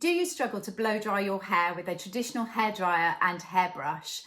Do you struggle to blow dry your hair with a traditional hairdryer and hairbrush?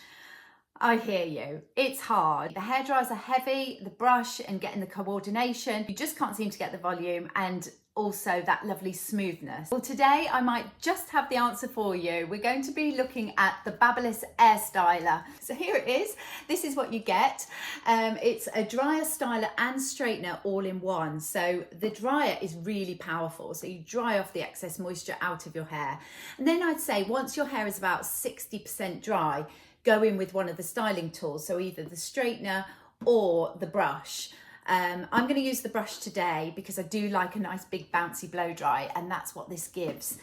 I hear you. It's hard. The hairdryers are heavy, the brush and getting the coordination, you just can't seem to get the volume and also that lovely smoothness. Well, today I might just have the answer for you. We're going to be looking at the Babyliss Air Styler. So here it is. This is what you get. It's a dryer, styler and straightener all in one. So the dryer is really powerful. So you dry off the excess moisture out of your hair. And then I'd say once your hair is about 60% dry, go in with one of the styling tools. So either the straightener or the brush. I'm going to use the brush today because I do like a nice big bouncy blow dry, and that's what this gives.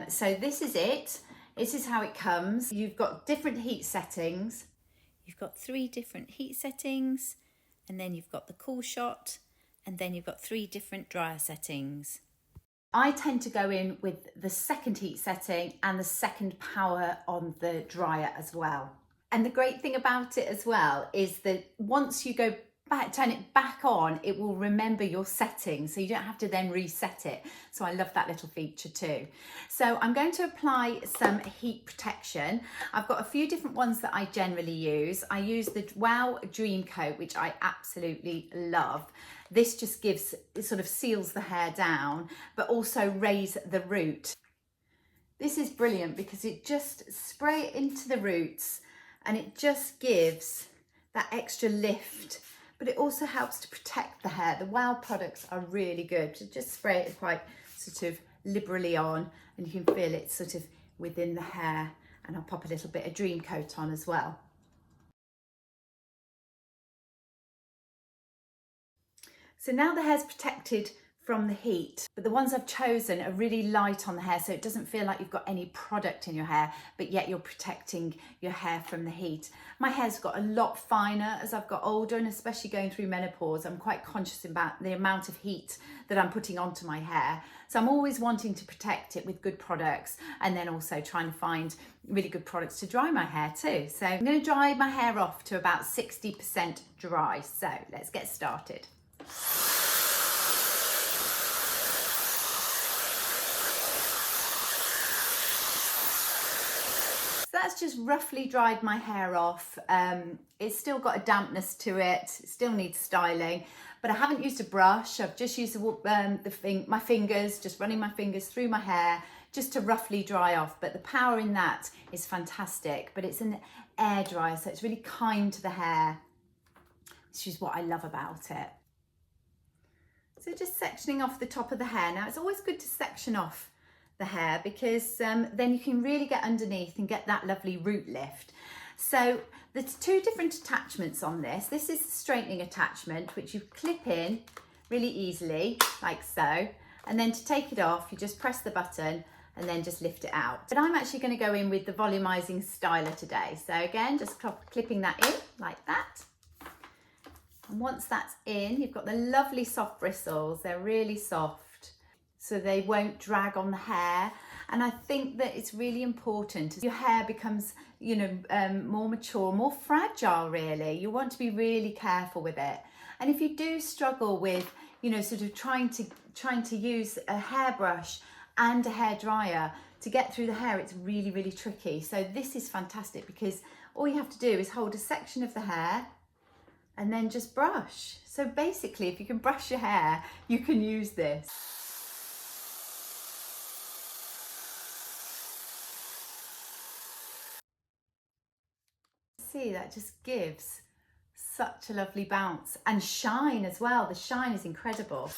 So this is it. This is how it comes. You've got different heat settings. You've got 3 different heat settings, and then you've got the cool shot, and then you've got 3 different dryer settings. I tend to go in with the second heat setting and the second power on the dryer as well. And the great thing about it as well is that once you go back, turn it back on, it will remember your settings, so you don't have to then reset it. So I love that little feature too. So I'm going to apply some heat protection. I've got a few different ones that I generally use. I use the Wow Dream Coat, which I absolutely love. This just gives, it sort of seals the hair down, but also raise the root. This is brilliant because it just spray it into the roots and it just gives that extra lift, but it also helps to protect the hair. The Wow products are really good. So just spray it quite sort of liberally on and you can feel it sort of within the hair. And I'll pop a little bit of Dream Coat on as well. So now the hair's protected from the heat, but the ones I've chosen are really light on the hair, so it doesn't feel like you've got any product in your hair, but yet you're protecting your hair from the heat. My hair's got a lot finer as I've got older, and especially going through menopause, I'm quite conscious about the amount of heat that I'm putting onto my hair. So I'm always wanting to protect it with good products, and then also trying to find really good products to dry my hair too. So I'm going to dry my hair off to about 60% dry. So let's get started. That's just roughly dried my hair off. It's still got a dampness to it. It still needs styling, but I haven't used a brush. I've just used my fingers, just running my fingers through my hair just to roughly dry off. But the power in that is fantastic, but it's an air dryer, so it's really kind to the hair, which is what I love about it. So just sectioning off the top of the hair. Now it's always good to section off the hair because then you can really get underneath and get that lovely root lift. So there's 2 different attachments on this. This is the straightening attachment, which you clip in really easily like so, and then to take it off you just press the button and then just lift it out. But I'm actually going to go in with the volumizing styler today. So again, just clipping that in like that. And once that's in, you've got the lovely soft bristles. They're really soft, so they won't drag on the hair. And I think that it's really important as your hair becomes, you know, more mature, more fragile really. You want to be really careful with it. And if you do struggle with, you know, sort of trying to use a hairbrush and a hairdryer to get through the hair, it's really, really tricky. So this is fantastic because all you have to do is hold a section of the hair and then just brush. So basically, if you can brush your hair, you can use this. See, that just gives such a lovely bounce and shine as well. The shine is incredible.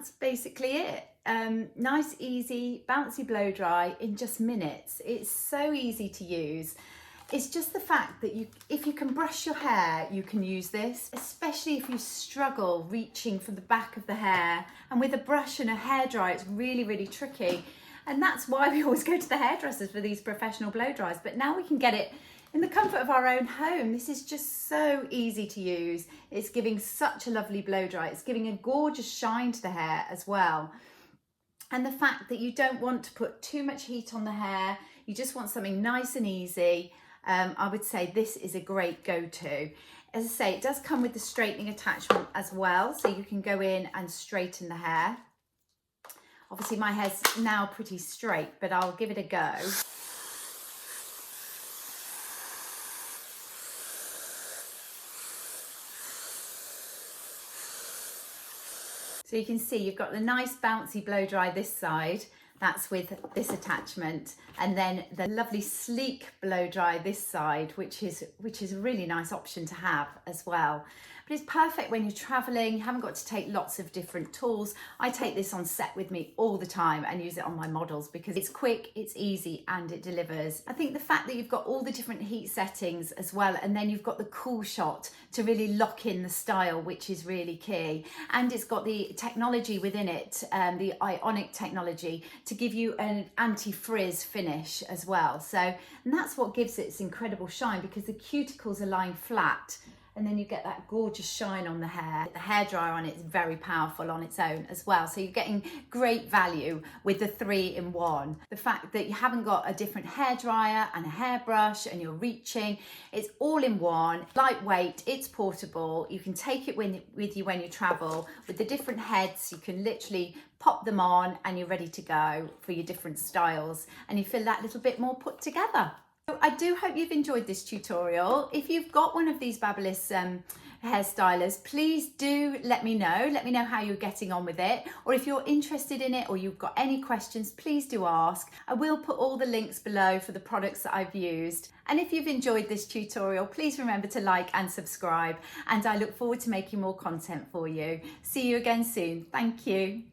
that's basically it. Nice, easy, bouncy blow dry in just minutes. It's so easy to use. It's just the fact that if you can brush your hair, you can use this, especially if you struggle reaching for the back of the hair. And with a brush and a hairdryer, it's really, really tricky. And that's why we always go to the hairdressers for these professional blow dries. But now we can get it in the comfort of our own home. This is just so easy to use. It's giving such a lovely blow dry. It's giving a gorgeous shine to the hair as well. And the fact that you don't want to put too much heat on the hair, you just want something nice and easy. I would say this is a great go-to. As I say, it does come with the straightening attachment as well, so you can go in and straighten the hair. Obviously my hair's now pretty straight, but I'll give it a go. So you can see you've got the nice bouncy blow dry this side, that's with this attachment, and then the lovely sleek blow dry this side, which is a really nice option to have as well. But it's perfect when you're traveling, you haven't got to take lots of different tools. I take this on set with me all the time and use it on my models because it's quick, it's easy, and it delivers. I think the fact that you've got all the different heat settings as well, and then you've got the cool shot to really lock in the style, which is really key. And it's got the technology within it, the ionic technology, to give you an anti-frizz finish as well. So, and that's what gives it its incredible shine, because the cuticles are lying flat, and then you get that gorgeous shine on the hair. The hairdryer on it is very powerful on its own as well. So you're getting great value with the 3-in-1. The fact that you haven't got a different hairdryer and a hairbrush and you're reaching, it's all in one, lightweight, it's portable. You can take it with you when you travel. With the different heads, you can literally pop them on and you're ready to go for your different styles, and you feel that little bit more put together. I do hope you've enjoyed this tutorial. If you've got one of these Babyliss hairstylers, please do let me know. Let me know how you're getting on with it, or if you're interested in it or you've got any questions, please do ask. I will put all the links below for the products that I've used. And if you've enjoyed this tutorial, please remember to like and subscribe, and I look forward to making more content for you. See you again soon. Thank you.